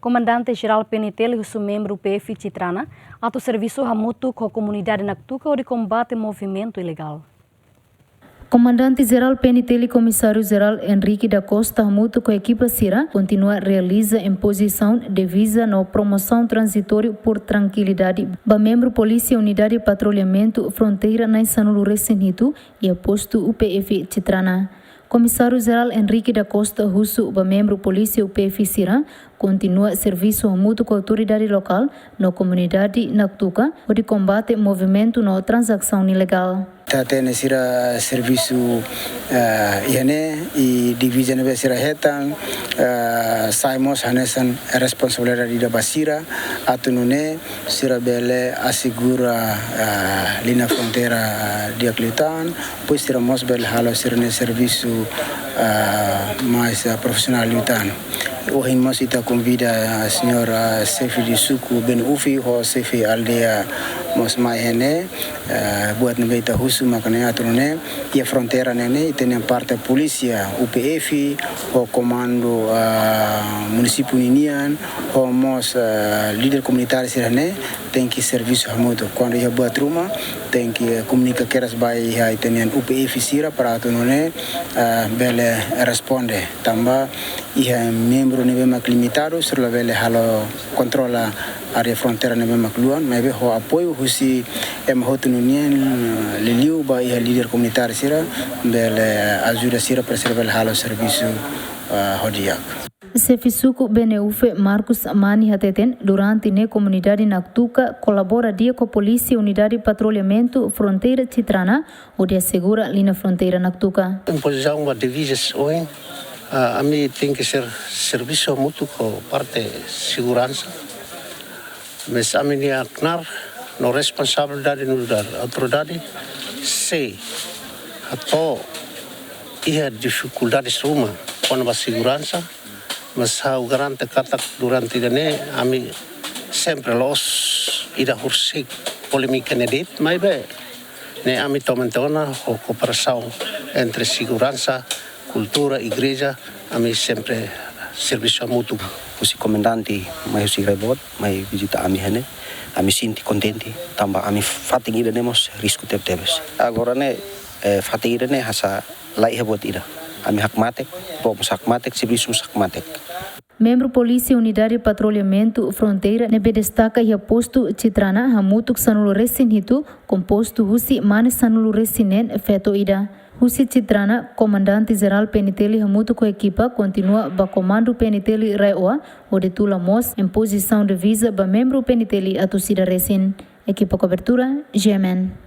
Komandante Jeral PNTL husu membru UPF Citrana atau servisu hamutuk komunidade Naktuka ou de kombate movimentu ilegal. Komandante Jeral PNTL e Comissário Geral Henrique da Costa hamutuk com a equipa Cira continua realiza imposição de visa na promoção transitória por tranquilidade ba membro Polícia Unidade de Patrulhamento Fronteira na Sanulu Recinito e posto UPF Citrana. Comissário Geral Henrique da Costa husu ba membro Polícia UPF Cira continua serviço hamutuk com a autoridade local na comunidade Naktuka ou de combate movimentu na transação ilegal. Tene sira servisu iane e divisa nebe sira hetang saimos hanesan responsabilidade da basira atunune sira bele assegura linha fronteira de Aclitan pois sira mos bele halo sira ne serviço mais profissional lutan. Hoje nós ita convida a senhora chefe de suco ben ufi ou chefe aldeia mos mai hene buat nebe ita husu makanya atunune e a fronteira nene tem parte polícia UPF o comando município Ninian o mos líder comunitário sirane tem que serviço hamutuk quando ia buat rumah tem que comunicar keras bai hai tenian UPF sira para atunune bele responde tamba ia membro nebe mak limitado sur la bele halo controla área fronteira nebe mak luan mebe ho apoio husi em hotununien liliu ba ia líder comunitário sira bele ajuda sira para servir halo serviço hodiak. Sefisuku Beneufe Marcos Amani Hateten durante ne comunidade Naktuka colabora dia com a Polícia Unidade de Patrulhamento Fronteira Citrana onde assegura linha fronteira Naktuka. Imposição de divisas hoje a mim tem que ser serviço mútuo com parte segurança, mas a mim é acnar no responsabilidade no da autoridade se ato ia dificuldades uma com a segurança mas o garante katak durante dene ami sempre los ida hursik polêmica nedit mas be ne ami tomentona o cooperação entre segurança cultura igreja ami sempre serviço mútuo o comandante mai si rebot mai visita ami hene ami sinti contente tamba ami fating ida nemos risco tebes agora ne fating ida ne hasa lai hebot ida ami hakmatek pomos hakmatek serviço hakmatek. Membro Polícia Unidade de Patrulhamento Fronteira nebe destaca e posto Citrana hamutuk Sanulu Recinito composto husi mane Sanulu Recinen feto ida. Husi Citrana, Komandante Jeral PNTL hamutuk com a equipa continua ba comando PNTL Raioa onde tula mos em posição de visa ba membro PNTL atusida recin. Equipa cobertura, GMN.